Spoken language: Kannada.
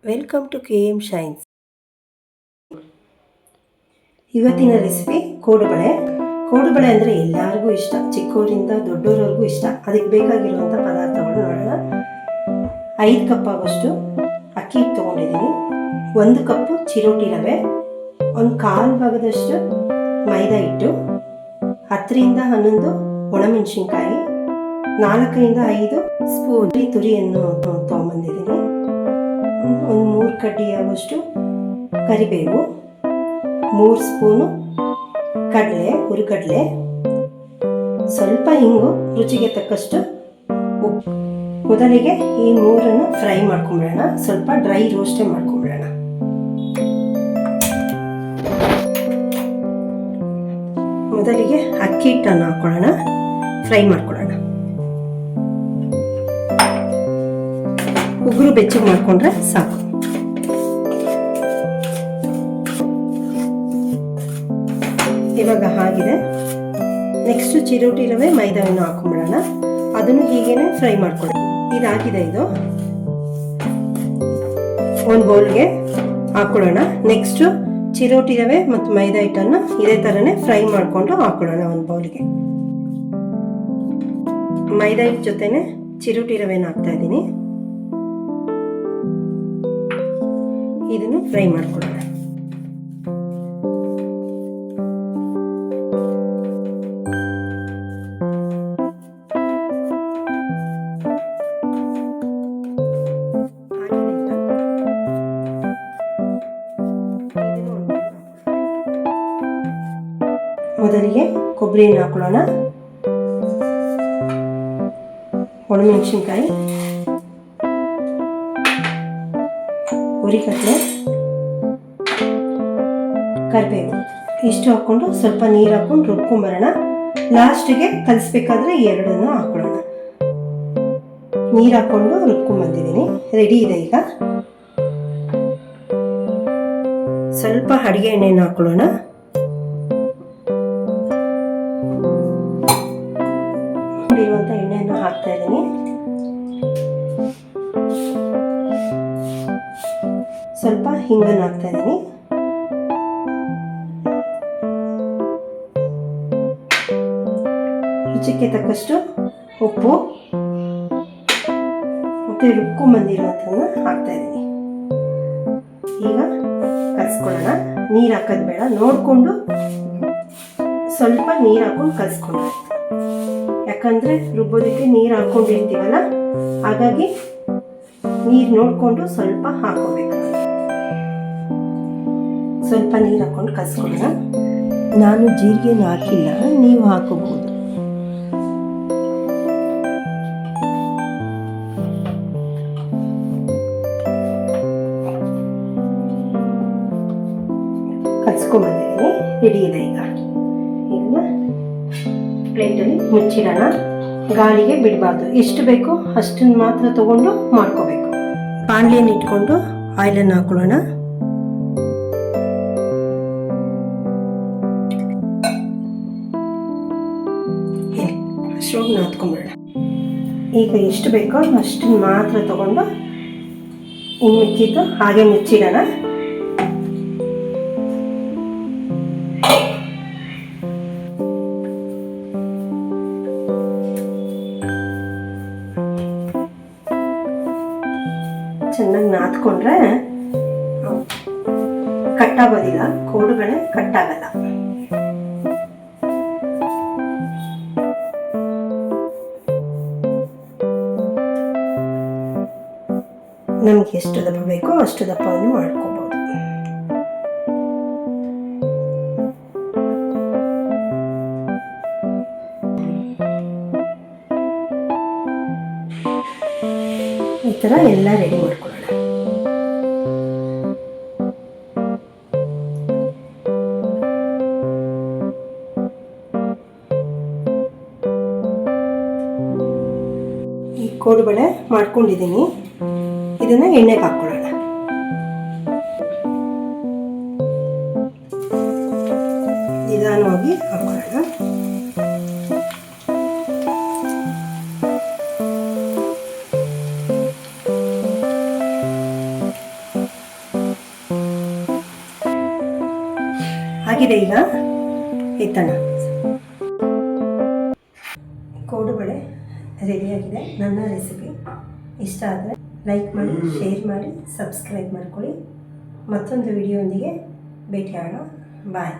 Welcome to KM shines. ಇವತ್ತಿನ ರೆಸಿಪಿ ಕೋಡುಬಳೆ. ಕೋಡುಬಳೆ ಅಂದರೆ ಎಲ್ಲರಿಗೂ ಇಷ್ಟ, ಚಿಕ್ಕವರಿಂದ ದೊಡ್ಡವರವರೆಗೂ ಇಷ್ಟ. ಅದಕ್ಕೆ ಬೇಕಾಗಿರುವಂಥ ಪದಾರ್ಥಗಳು ನೋಡೋಣ. 5 ಕಪ್ ಆಗೋಷ್ಟು ಅಕ್ಕಿ ಹಿಟ್ಟು ತೊಗೊಂಡಿದ್ದೀನಿ, 1 ಕಪ್ಪು ಚಿರೋಟಿ ರವೆ, 1/4 ಭಾಗದಷ್ಟು ಮೈದಾ ಹಿಟ್ಟು, 10ರಿಂದ 11 ಒಣಮೆಣಸಿನ್ಕಾಯಿ, 4ರಿಂದ 5 ಸ್ಪೂನ್ ತುರಿಯನ್ನು ತೊಗೊಂಬಂದಿದ್ದೀನಿ, 3 ಕಡ್ಡಿ ಆಗೋಷ್ಟು ಕರಿಬೇವು, 3 ಸ್ಪೂನು ಹುರಿಗಡಲೆ, ಸ್ವಲ್ಪ ಹಿಂಗು, ರುಚಿಗೆ ತಕ್ಕಷ್ಟು ಉಪ್ಪು. ಮೊದಲಿಗೆ ಈ 3 ಫ್ರೈ ಮಾಡ್ಕೊಂಬಿಡೋಣ, ಸ್ವಲ್ಪ ಡ್ರೈ ರೋಸ್ಟೇ ಮಾಡ್ಕೊಂಬಿಡೋಣ. ಮೊದಲಿಗೆ ಅಕ್ಕಿ ಹಿಟ್ಟನ್ನು ಹಾಕೊಳ್ಳೋಣ, ಫ್ರೈ ಮಾಡ್ಕೊಳ್ಳೋಣ. ಉಗುರು ಬೆಚ್ಚಗೆ ಮಾಡಿಕೊಂಡ್ರೆ ಸಾಕು. ಇವಾಗ ಆಗಿದೆ. ನೆಕ್ಸ್ಟ್ ಚಿರೋಟಿ ರವೆ ಮೈದಾವನ್ನು ಹಾಕೊಂಡ್ಬಿಡೋಣ, ಅದನ್ನು ಹೀಗೇನೆ ಫ್ರೈ ಮಾಡ್ಕೊಳ್ಳಿ. ಇದಾಗಿದೆ, ಇದು ಒಂದು ಬೌಲ್ಗೆ ಹಾಕೊಳ್ಳೋಣ. ನೆಕ್ಸ್ಟ್ ಚಿರೋಟಿ ರವೆ ಮತ್ತು ಮೈದಾ ಹಿಟ್ಟನ್ನು ಇದೇ ಥರನೇ ಫ್ರೈ ಮಾಡಿಕೊಂಡು ಹಾಕೊಳ್ಳೋಣ ಒಂದು ಬೌಲ್ಗೆ. ಮೈದಾ ಹಿಟ್ಟು ಜೊತೆನೆ ಚಿರೋಟಿ ರವೆನ ಹಾಕ್ತಾ ಇದ್ದೀನಿ, ಇದನ್ನು ಫ್ರೈ ಮಾಡ್ಕೊಳ್ಳೋಣ. ಮೊದಲಿಗೆ ಕೊಬ್ಬರಿಯನ್ನು ಹಾಕೊಳ್ಳೋಣ, ಒಣಮೆಣಸಿನ್ಕಾಯಿ, ಹುರಿಗಡಲೆ, ಕರಿಬೇವು ಇಷ್ಟು ಹಾಕ್ಕೊಂಡು ಸ್ವಲ್ಪ ನೀರು ಹಾಕ್ಕೊಂಡು ರುಬ್ಕೊಂಬರೋಣ. ಲಾಸ್ಟಿಗೆ ಕಲಿಸ್ಬೇಕಾದ್ರೆ ಎರಡನ್ನು ಹಾಕೊಳ್ಳೋಣ. ನೀರು ಹಾಕ್ಕೊಂಡು ರುಬ್ಕೊಂಬಂದಿದ್ದೀನಿ, ರೆಡಿ ಇದೆ. ಈಗ ಸ್ವಲ್ಪ ಅಡಿಗೆ ಎಣ್ಣೆಯನ್ನು ಹಾಕೊಳ್ಳೋಣ. ಇರುವಂಥ ಎಣ್ಣೆಯನ್ನು ಹಾಕ್ತಾ ಇದ್ದೀನಿ. ಸ್ವಲ್ಪ ಹಿಂಗನ್ನು ಹಾಕ್ತಾ ಇದ್ದೀನಿ. ರುಚಿಗೆ ತಕ್ಕಷ್ಟು ಉಪ್ಪು ಮತ್ತೆ ರುಬ್ಕೊಂಡ್ಬಂದಿರುವಂಥದ್ದನ್ನ ಹಾಕ್ತಾ ಇದ್ದೀನಿ. ಈಗ ಕಲಿಸ್ಕೊಳ್ಳೋಣ. ನೀರು ಹಾಕೋದು ಬೇಡ, ನೋಡಿಕೊಂಡು ಸ್ವಲ್ಪ ನೀರು ಹಾಕೊಂಡು ಕಲಿಸ್ಕೊಂಡ್ರೆ, ಯಾಕಂದರೆ ರುಬ್ಬೋದಕ್ಕೆ ನೀರು ಹಾಕ್ಕೊಂಡಿರ್ತೀವಲ್ಲ, ಹಾಗಾಗಿ ನೀರು ನೋಡಿಕೊಂಡು ಸ್ವಲ್ಪ ಹಾಕೋಬೇಕು. ಸ್ವಲ್ಪ ನೀರು ಹಾಕ್ಕೊಂಡು ಕಲಿಸ್ಕೊಳ್ಳೋಣ. ನಾನು ಜೀರಿಗೆನ ಹಾಕಿಲ್ಲ, ನೀವು ಹಾಕೋಬಹುದು. ಕಲಿಸ್ಕೊಂಡ್ಬಂದಿದ್ದೀನಿ, ರೆಡಿ ಇದೆ. ಈಗ ಇದನ್ನ ಪ್ಲೇಟಲ್ಲಿ ಮುಚ್ಚಿಡೋಣ. ಗಾಳಿಗೆ ಬಿಡಬಾರ್ದು, ಎಷ್ಟು ಬೇಕೋ ಅಷ್ಟನ್ನು ಮಾತ್ರ ತಗೊಂಡು ಮಾಡ್ಕೋಬೇಕು. ಬಾಣಲೆಯನ್ನು ಇಟ್ಕೊಂಡು ಆಯಿಲನ್ನು ಹಾಕೊಳ್ಳೋಣ. ಸ್ಟವ್ನ ಹತ್ಕೊಂಡ್ಬಿಡೋಣ. ಈಗ ಎಷ್ಟು ಬೇಕೋ ಅಷ್ಟನ್ನು ಮಾತ್ರ ತಗೊಂಡು ಇನ್ನು ಮಿಕ್ಕಿದ್ದು ಹಾಗೆ ಮುಚ್ಚಿಡೋಣ. ಚೆನ್ನಾಗಿ ನಾದ್ಕೊಂಡ್ರೆ ಕಟ್ಟಾಗೋದಿಲ್ಲ, ಕೋಡುಬಳೆ ಕಟ್ಟಾಗಲ್ಲ. ನಮ್ಗೆ ಎಷ್ಟು ದಪ್ಪ ಬೇಕೋ ಅಷ್ಟು ದಪ್ಪವನ್ನು ಮಾಡ್ಕೋಬಹುದು. ಈ ಥರ ಎಲ್ಲ ರೆಡಿ ಮಾಡ್ಕೊಳ್ಳೋಣ. ಈ ಕೋಡುಬಳೆ ಮಾಡ್ಕೊಂಡಿದ್ದೀನಿ, ಇದನ್ನ ಎಣ್ಣೆಗೆ ಹಾಕೊಳ್ಳೋಣ. ನಿಧಾನವಾಗಿ ಹಾಕೊಳ್ಳೋಣ. ಆಗಿದೆ ಈಗ ಎತ್ತಣ. ಕೋಡುಬಳೆ ರೆಡಿಯಾಗಿದೆ. ನನ್ನ ರೆಸಿಪಿ ಇಷ್ಟ ಆದರೆ ಲೈಕ್ ಮಾಡಿ, ಶೇರ್ ಮಾಡಿ, ಸಬ್ಸ್ಕ್ರೈಬ್ ಮಾಡ್ಕೊಳ್ಳಿ. ಮತ್ತೊಂದು ವಿಡಿಯೋಂದಿಗೆ ಭೇಟಿಯಾಗೋಣ. ಬಾಯ್.